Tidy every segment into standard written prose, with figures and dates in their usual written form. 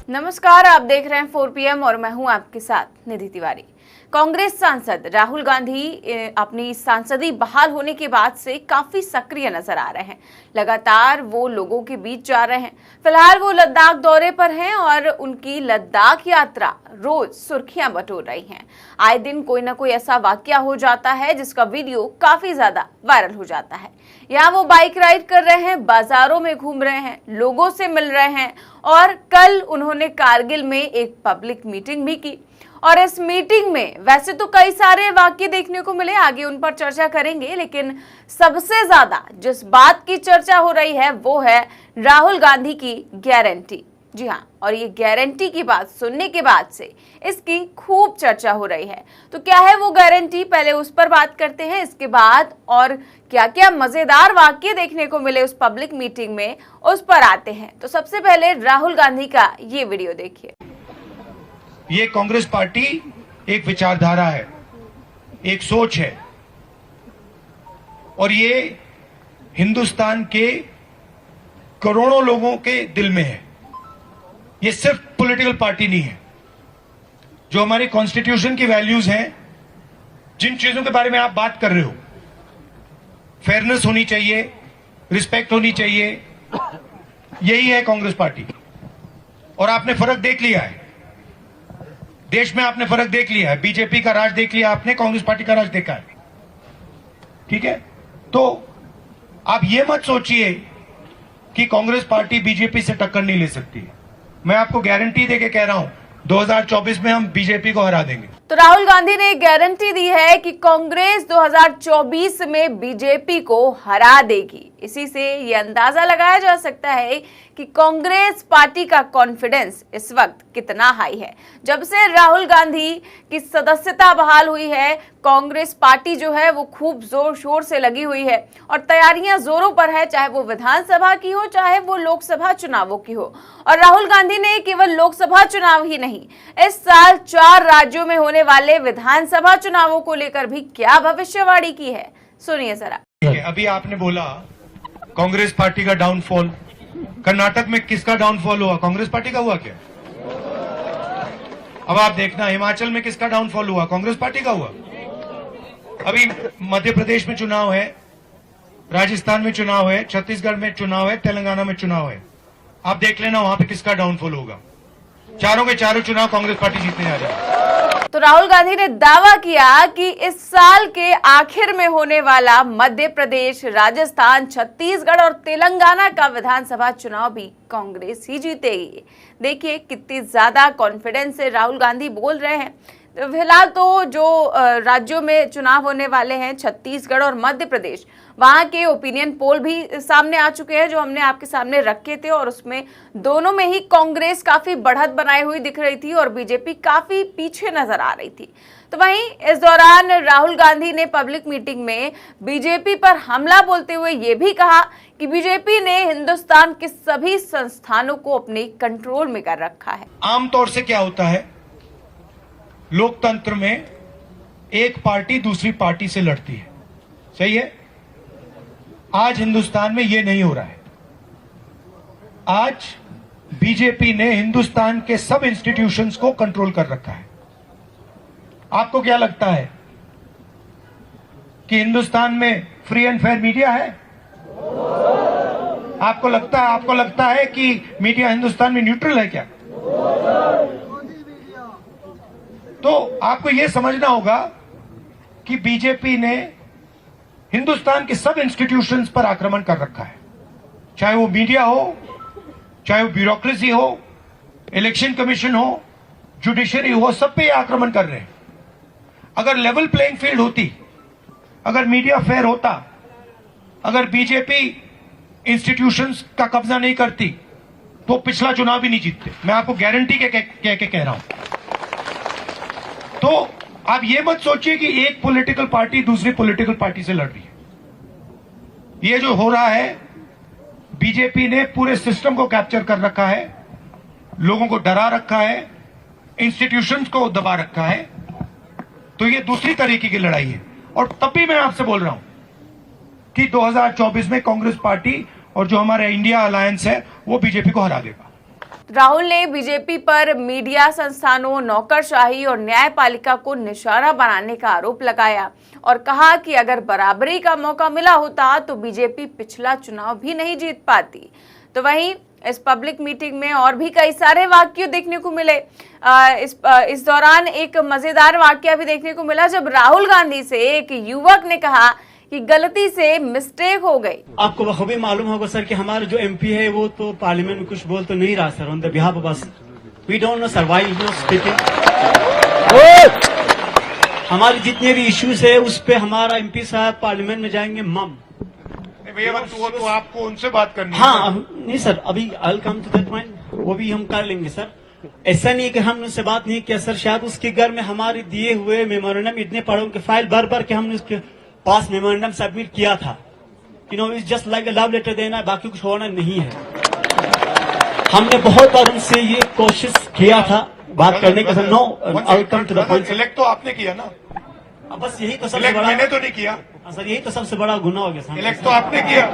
नमस्कार, आप देख रहे हैं 4 PM और मैं हूं आपके साथ निधि तिवारी। कांग्रेस सांसद राहुल गांधी अपनी सांसदी बहाल होने के बाद से काफी सक्रिय नजर आ रहे हैं। लगातार वो लोगों के बीच जा रहे हैं। फिलहाल वो लद्दाख दौरे पर हैं और उनकी लद्दाख यात्रा रोज सुर्खियां बटोर रही हैं। आए दिन कोई ना कोई ऐसा वाकया हो जाता है जिसका वीडियो काफी ज्यादा वायरल हो जाता है। यहाँ वो बाइक राइड कर रहे हैं, बाजारों में घूम रहे हैं, लोगों से मिल रहे हैं और कल उन्होंने कारगिल में एक पब्लिक मीटिंग भी की। और इस मीटिंग में वैसे तो कई सारे वाक्य देखने को मिले, आगे उन पर चर्चा करेंगे, लेकिन सबसे ज्यादा जिस बात की चर्चा हो रही है वो है राहुल गांधी की गारंटी। जी हाँ, और ये गारंटी की बात सुनने के बाद से इसकी खूब चर्चा हो रही है। तो क्या है वो गारंटी, पहले उस पर बात करते हैं, इसके बाद और क्या क्या मजेदार वाक्य देखने को मिले उस पब्लिक मीटिंग में उस पर आते हैं। तो सबसे पहले राहुल गांधी का ये वीडियो देखिए। ये कांग्रेस पार्टी एक विचारधारा है, एक सोच है और ये हिंदुस्तान के करोड़ों लोगों के दिल में है। ये सिर्फ पॉलिटिकल पार्टी नहीं है। जो हमारे कॉन्स्टिट्यूशन की वैल्यूज हैं, जिन चीजों के बारे में आप बात कर रहे हो, फेयरनेस होनी चाहिए, रिस्पेक्ट होनी चाहिए, यही है कांग्रेस पार्टी। और आपने फर्क देख लिया है, देश में आपने फर्क देख लिया है। बीजेपी का राज देख लिया आपने, कांग्रेस पार्टी का राज देखा है। ठीक है, तो आप ये मत सोचिए कि कांग्रेस पार्टी बीजेपी से टक्कर नहीं ले सकती। मैं आपको गारंटी देके कह रहा हूं, 2024 में हम बीजेपी को हरा देंगे। तो राहुल गांधी ने गारंटी दी है कि कांग्रेस 2024 में बीजेपी को हरा देगी। इसी से ये अंदाजा लगाया जा सकता है कि कांग्रेस पार्टी का कॉन्फिडेंस इस वक्त कितना हाई है। जब से राहुल गांधी की सदस्यता बहाल हुई है, कांग्रेस पार्टी जो है वो खूब जोर शोर से लगी हुई है और तैयारियां जोरों पर है, चाहे वो विधानसभा की हो, चाहे वो लोकसभा चुनावों की हो। और राहुल गांधी ने केवल लोकसभा चुनाव ही नहीं, इस साल 4 राज्यों में होने वाले विधानसभा चुनावों को लेकर भी क्या भविष्यवाणी की है, सुनिए जरा। अभी आपने बोला कांग्रेस पार्टी का डाउनफॉल, कर्नाटक में किसका डाउनफॉल हुआ? कांग्रेस पार्टी का हुआ क्या? अब आप देखना, हिमाचल में किसका डाउनफॉल हुआ? कांग्रेस पार्टी का हुआ। अभी मध्य प्रदेश में चुनाव है, राजस्थान में चुनाव है, छत्तीसगढ़ में चुनाव है, तेलंगाना में चुनाव है। आप देख लेना वहां पे किसका डाउनफॉल होगा। चारों के चारों चुनाव कांग्रेस पार्टी जीतने जा रही है। तो राहुल गांधी ने दावा किया कि इस साल के आखिर में होने वाला मध्य प्रदेश, राजस्थान, छत्तीसगढ़ और तेलंगाना का विधानसभा चुनाव भी कांग्रेस ही जीतेगी। देखिए कितनी ज्यादा कॉन्फिडेंस से राहुल गांधी बोल रहे हैं। तो फिलहाल तो जो राज्यों में चुनाव होने वाले हैं, छत्तीसगढ़ और मध्य प्रदेश, वहां के ओपिनियन पोल भी सामने आ चुके हैं जो हमने आपके सामने रखे थे और उसमें दोनों में ही कांग्रेस काफी बढ़त बनाई हुई दिख रही थी और बीजेपी काफी पीछे नजर आ रही थी। तो वहीं इस दौरान राहुल गांधी ने पब्लिक मीटिंग में बीजेपी पर हमला बोलते हुए ये भी कहा कि बीजेपी ने हिंदुस्तान के सभी संस्थानों को अपने कंट्रोल में कर रखा है। आमतौर से क्या होता है, लोकतंत्र में एक पार्टी दूसरी पार्टी से लड़ती है, सही है। आज हिंदुस्तान में यह नहीं हो रहा है। आज बीजेपी ने हिंदुस्तान के सब इंस्टीट्यूशंस को कंट्रोल कर रखा है। आपको क्या लगता है कि हिंदुस्तान में फ्री एंड फेयर मीडिया है? आपको लगता है कि मीडिया हिंदुस्तान में न्यूट्रल है क्या? तो आपको यह समझना होगा कि बीजेपी ने हिंदुस्तान के सब इंस्टीट्यूशंस पर आक्रमण कर रखा है, चाहे वो मीडिया हो, चाहे वो ब्यूरोक्रेसी हो, इलेक्शन कमीशन हो, जुडिशरी हो, सब पे आक्रमण कर रहे हैं। अगर लेवल प्लेइंग फील्ड होती, अगर मीडिया फेयर होता, अगर बीजेपी इंस्टीट्यूशंस का कब्जा नहीं करती तो पिछला चुनाव भी नहीं जीतते। मैं आपको गारंटी के कह रहा हूं। तो आप ये मत सोचिए कि एक पॉलिटिकल पार्टी दूसरी पॉलिटिकल पार्टी से लड़ रही है। ये जो हो रहा है, बीजेपी ने पूरे सिस्टम को कैप्चर कर रखा है, लोगों को डरा रखा है, इंस्टीट्यूशंस को दबा रखा है। तो ये दूसरी तरीके की लड़ाई है। और तब भी मैं आपसे बोल रहा हूं कि 2024 में कांग्रेस पार्टी और जो हमारा इंडिया अलायंस है वो बीजेपी को हरा देगा। राहुल ने बीजेपी पर मीडिया संस्थानों, नौकरशाही और न्यायपालिका को निशाना बनाने का आरोप लगाया और कहा कि अगर बराबरी का मौका मिला होता तो बीजेपी पिछला चुनाव भी नहीं जीत पाती। तो वहीं इस पब्लिक मीटिंग में और भी कई सारे वाक्य देखने को मिले। इस दौरान एक मजेदार वाक्य भी देखने को मिला जब राहुल गांधी से एक युवक ने कहा कि गलती से मिस्टेक हो गई। आपको बखूबी मालूम होगा सर कि हमारा जो एमपी है वो तो पार्लियामेंट में कुछ बोल तो नहीं रहा sir on the behalf of us. We don't know survive no speaking. हमारे जितने भी इश्यूज है उस पे हमारा एमपी साहब पार्लियामेंट में जाएंगे मम। भैया तो आपको उनसे बात करनी है। हाँ नहीं सर, अभी आई कम टू दैट पॉइंट, वो भी हम कर लेंगे सर। ऐसा नहीं कि हमने उससे बात नहीं किया सर, शायद उसके घर में हमारे दिए हुए मेमोरेंडम इतने पढ़ों के फाइल भर के हमने उसके पास मेमोरेंडम सबमिट किया था। You know it's just like a love letter देना, बाकी कुछ होना नहीं है। हमने बहुत बार उनसे ये कोशिश किया था बात करने का sir. No I come to the point. Elect तो आपने किया ना, बस यही तो सबसे बड़ा, मैंने तो नहीं किया सर, यही तो सबसे बड़ा गुनाह हो गया सर। इलेक्ट तो आपने किया।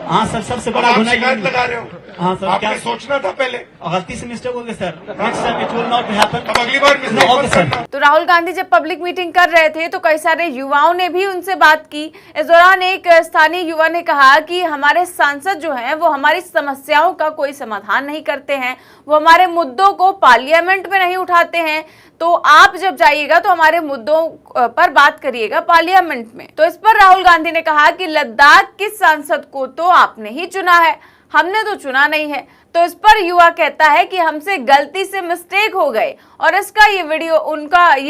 हाँ सर, सबसे बड़ा आप गुनाह शिकायत लगा रहे हो। हाँ सर, आपने क्या सोचना था पहले। गलती से मिस्टेक हो गया sir, next time it will not happen. अब अगली बार मिस्टेक मत करना। तो राहुल गांधी जब पब्लिक मीटिंग कर रहे थे तो कई सारे युवाओं ने भी उनसे बात की। इस दौरान एक स्थानीय युवा ने कहा कि हमारे सांसद जो हैं वो हमारी समस्याओं का कोई समाधान नहीं करते हैं, वो हमारे मुद्दों को पार्लियामेंट में नहीं उठाते हैं। तो आप जब जाइएगा तो हमारे मुद्दों पर बात करिएगा पार्लियामेंट में। तो इस पर राहुल गांधी ने कहा कि लद्दाख के सांसद को तो आपने ही चुना है, हमने तो चुना नहीं है। तो इस पर युवा कहता है कि हमसे गलती से मिस्टेक हो गए और इसका ये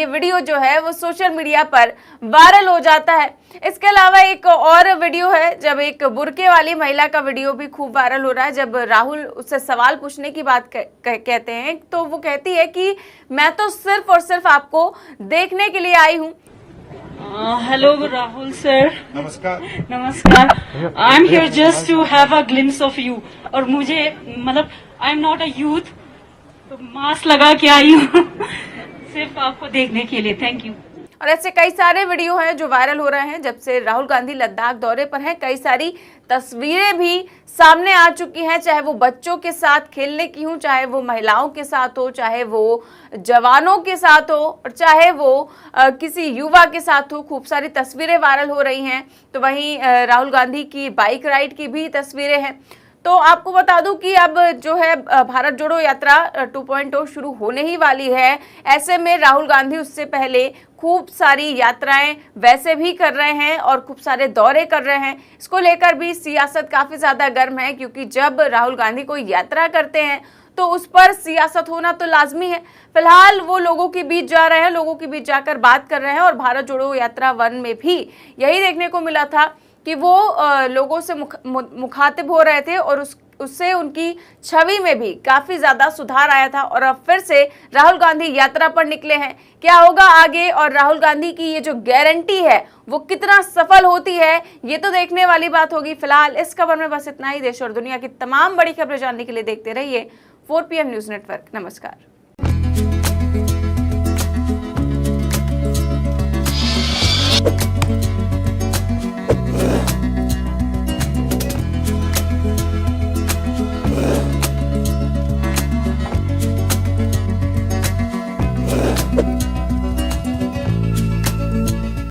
वीडियो जो है वो सोशल मीडिया पर वायरल हो जाता है। इसके अलावा एक और वीडियो है जब एक बुर्के वाली महिला का वीडियो भी खूब वायरल हो रहा है। जब राहुल उससे सवाल पूछने की बात कहते हैं तो वो कहती है कि मैं तो सिर्फ और सिर्फ आपको देखने के लिए आई हूँ। Hello, Rahul sir. नमस्कार। नमस्कार. I'm here just to have a glimpse of you. और मुझे मतलब I'm not a youth, तो मास्क लगा के आई हूँ सिर्फ आपको देखने के लिए। Thank you. और ऐसे कई सारे वीडियो हैं जो वायरल हो रहे हैं जब से राहुल गांधी लद्दाख दौरे पर हैं। कई सारी तस्वीरें भी सामने आ चुकी हैं, चाहे वो बच्चों के साथ खेलने की हो, चाहे वो महिलाओं के साथ हो, चाहे वो जवानों के साथ हो और चाहे वो किसी युवा के साथ हो। खूब सारी तस्वीरें वायरल हो रही हैं। तो वहीं राहुल गांधी की बाइक राइड की भी तस्वीरें हैं। तो आपको बता दूं कि अब जो है भारत जोड़ो यात्रा 2.0 शुरू होने ही वाली है। ऐसे में राहुल गांधी उससे पहले खूब सारी यात्राएं वैसे भी कर रहे हैं और खूब सारे दौरे कर रहे हैं। इसको लेकर भी सियासत काफी ज्यादा गर्म है, क्योंकि जब राहुल गांधी कोई यात्रा करते हैं तो उस पर सियासत होना तो लाजमी है। फिलहाल वो लोगों के बीच जा रहे हैं, लोगों के बीच जाकर बात कर रहे हैं। और भारत जोड़ो यात्रा 1 में भी यही देखने को मिला था कि वो लोगों से मुखातिब हो रहे थे और उससे उनकी छवि में भी काफी ज्यादा सुधार आया था। और अब फिर से राहुल गांधी यात्रा पर निकले हैं। क्या होगा आगे और राहुल गांधी की ये जो गारंटी है वो कितना सफल होती है, ये तो देखने वाली बात होगी। फिलहाल इस खबर में बस इतना ही। देश और दुनिया की तमाम बड़ी खबरें जानने के लिए देखते रहिए 4PM न्यूज नेटवर्क। नमस्कार।